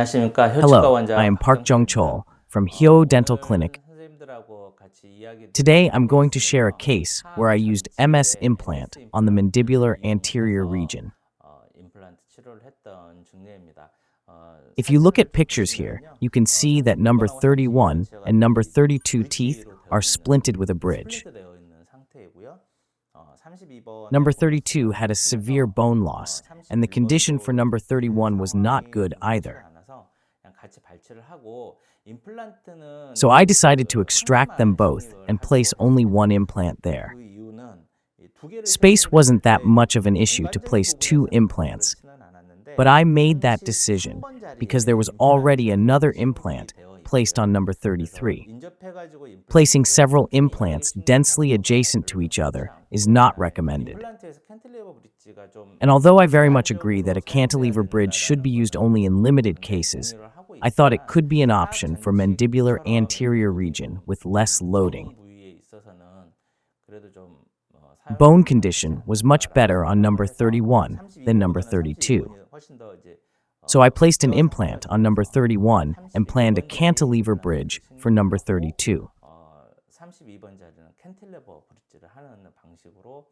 안녕하십니까. 혈치과 Hello, 원장 I am Park 박정택입니다. Jung-chol from Hyo Dental 오늘 Clinic. 선생님들하고 같이 이야기 Today, I'm going to share a 드리겠습니다. case where I used MS implant on the mandibular anterior region. 임플란트 치료를 했던 중례입니다. If you look at pictures here, you can see that number 31 and number 32 teeth are splinted with a bridge. 되어 있는 상태이고요. 32번 Number 32 had a severe bone loss, and the condition for number 31 was not good either. 같이 발치를 하고 임플란트는 So I decided to extract them both and place only one implant there. 그 이유는 두 개를 Space wasn't that much of an issue to place two implants, but I made that decision because there was already another implant placed on number 33. Placing several implants densely adjacent to each other is not recommended. And although I very much agree that a cantilever bridge should be used only in limited cases, I thought it could be an option for mandibular anterior region with less loading. Bone condition was much better on number 31 than number 32. So I placed an implant on number 31 and planned a cantilever bridge for number 32. 32번 자리는 캔틸레버 브릿지를 하는 방식으로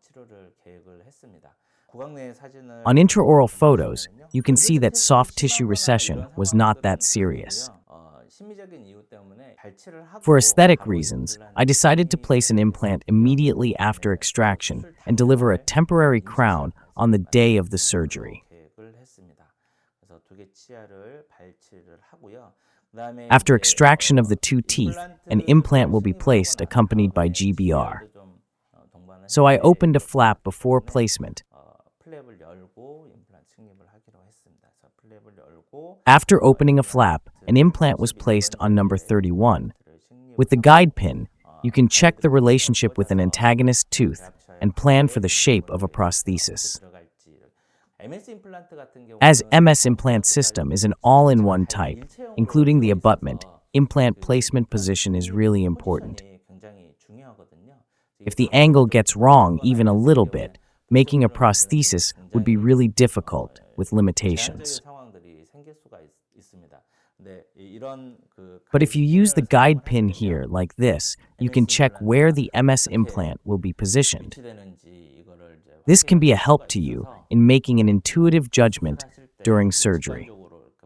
치료를 계획을 했습니다. 구강 내 사진을 On intraoral photos, you can see that soft tissue recession was not that serious. 심미적인 이유 때문에 발치를 하고 For aesthetic reasons, I decided to place an implant immediately after extraction and deliver a temporary crown on the day of the surgery. 계획을 했습니다. 그래서 두 개 치아를 발치를 하고요. 그다음에 After extraction of the two teeth, an implant will be placed accompanied by GBR. So I opened a flap before placement. 플랩을 열고 임플란트 착립을 하기로 했습니다. 그래서 플랩을 열고 After opening a flap, an implant was placed on number 31. With the guide pin, you can check the relationship with an antagonist tooth and plan for the shape of a prosthesis. MS 임플란트 같은 경우는 As MS implant system is an all-in-one type, including the abutment, implant placement position is really important. 굉장히 중요하거든요. If the angle gets wrong even a little bit, making a prosthesis would be really difficult with limitations. 상황들이 생길 수가 있습니다. 근데 이런 그 But if you use the guide pin here like this, you can check where the MS implant will be positioned. 되는지 이거를 이제 This can be a help to you in making an intuitive judgment during surgery.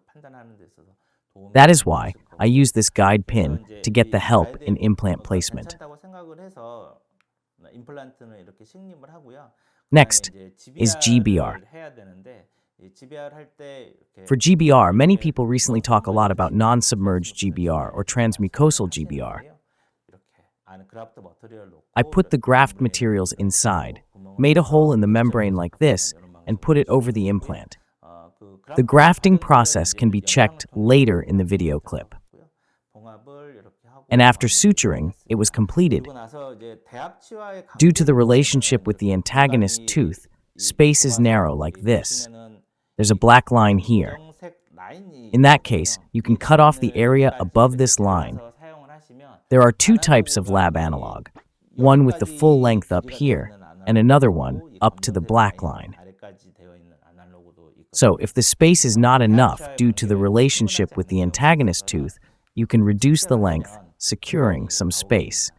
판단하는 데 있어서 도움이 That is why I use this guide pin to get the help in implant placement. 괜찮다고 생각을 해서 임플란트는 이렇게 식립을 하고요. Next is GBR. 해야 되는데 이 GBR 할 때 이렇게 For GBR, many people recently talk a lot about non-submerged GBR or transmucosal GBR. 이렇게 안에 그라프트 머티리얼 놓고 I put the graft materials inside, made a hole in the membrane like this, and put it over the implant. 그 The grafting process can be checked later in the video clip. 봉합을 이렇게 하고 And after suturing, it was completed. 그리고 나서 이제 대합치와의 Due to the relationship with the antagonist tooth, space is narrow like this. There's a black line here. 검은색 라인이 In that case, you can cut off the area above this line. 사용을 하시면 There are two types of lab analog, one with the full length up here, and another one up to the black line. 아래까지 되어 있는 아날로그도 있고 So if the space is not enough due to the relationship with the antagonist tooth, you can reduce the length, securing some space.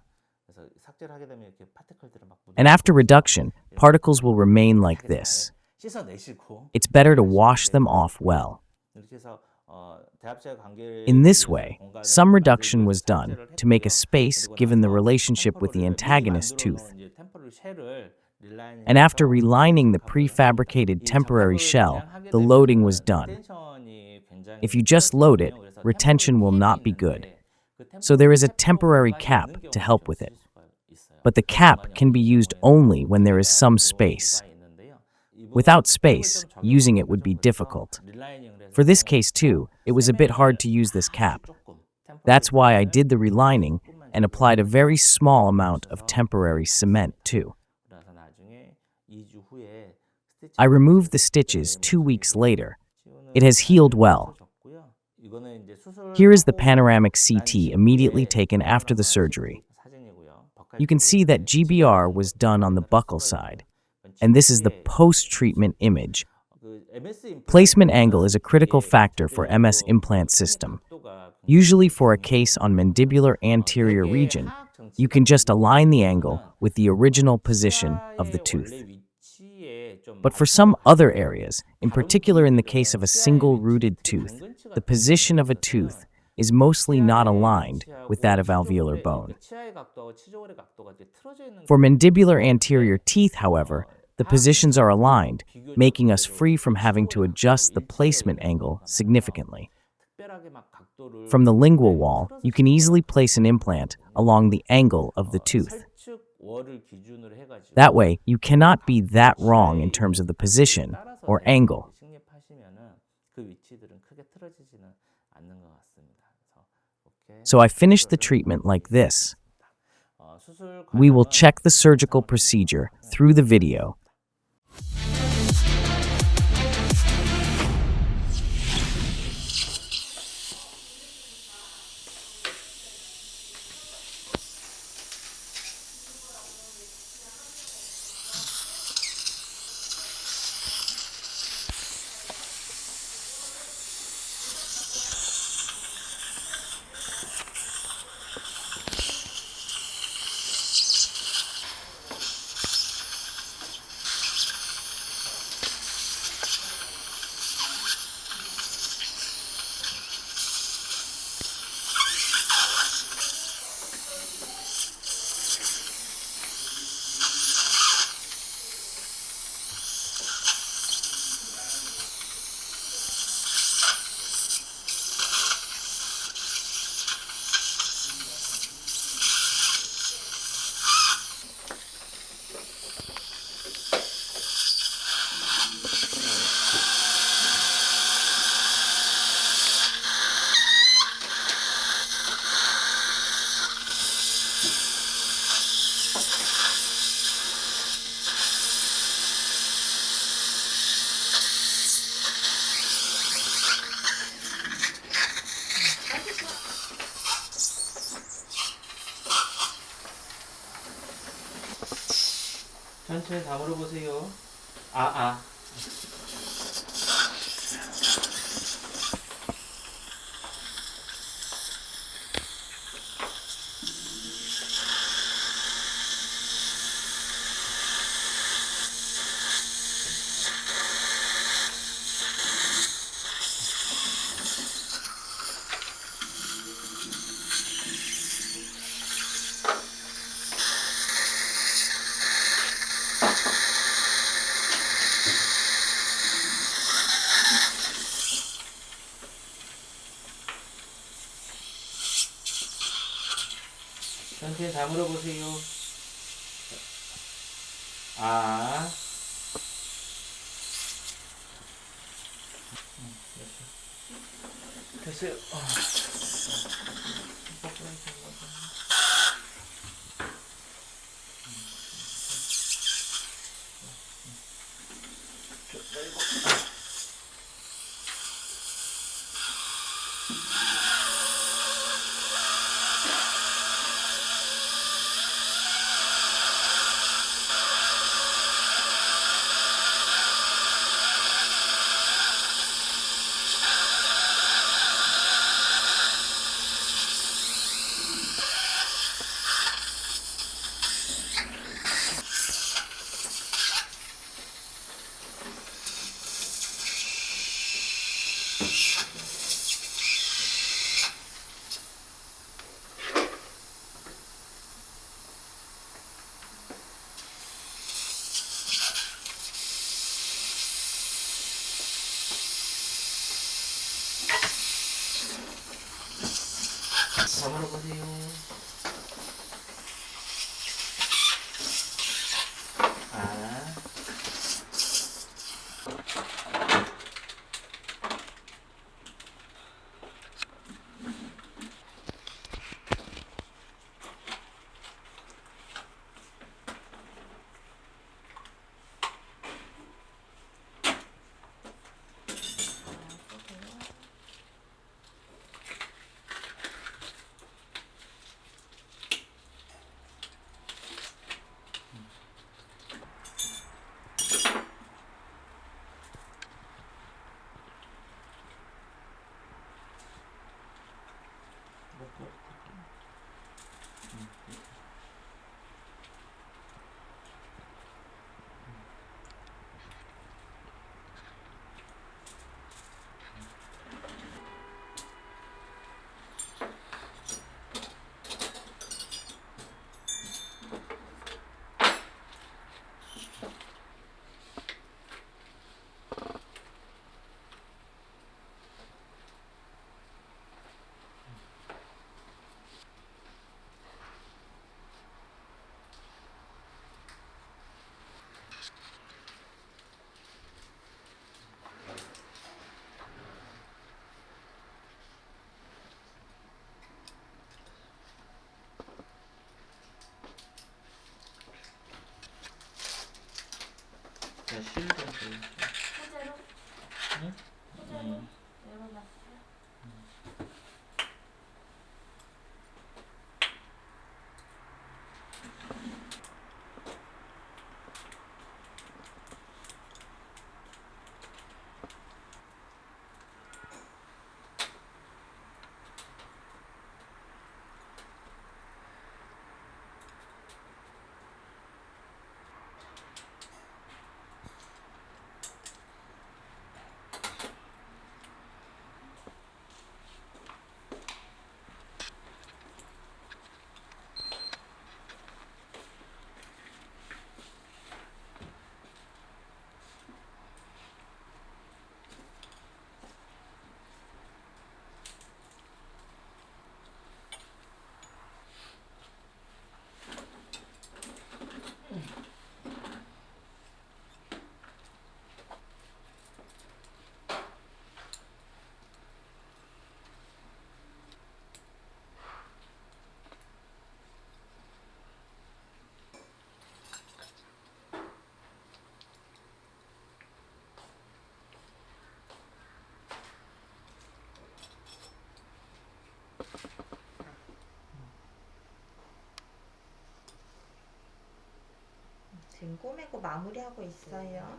그래서 삭제를 하게 되면 이렇게 파티클들을 막 And after reduction, particles will remain like this. 씻어내시고 It's better to wash them off well. 이렇게 해서 대합치와 관계를 In this way, some reduction was done to make a space given the relationship with the antagonist tooth. 템포럴 쉘을 And after relining the prefabricated temporary shell, the loading was done. If you just load it, retention will not be good. So there is a temporary cap to help with it. But the cap can be used only when there is some space. Without space, using it would be difficult. For this case too, it was a bit hard to use this cap. That's why I did the relining and applied a very small amount of temporary cement too. I removed the stitches 2 weeks later. It has healed well. Here is the panoramic CT immediately taken after the surgery. You can see that GBR was done on the buccal side, and this is the post-treatment image, Placement angle is a critical factor for MS implant system. Usually for a case on mandibular anterior region, you can just align the angle with the original position of the tooth. But for some other areas, in particular in the case of a single-rooted tooth, the position of a tooth is mostly not aligned with that of alveolar bone. For mandibular anterior teeth, however, the positions are aligned, making us free from having to adjust the placement angle significantly. From the lingual wall, you can easily place an implant along the angle of the tooth. That way, you cannot be that wrong in terms of the position or angle. So I finished the treatment like this. We will check the surgical procedure through the video. 천천히 다물어 보세요. 아. 천천히 다물어 보세요. 아. 됐어요. 다물어 보세요. 아. 소재로? 응? 소재로 열어놨어요. 지금 꼬매고 마무리하고 있어요.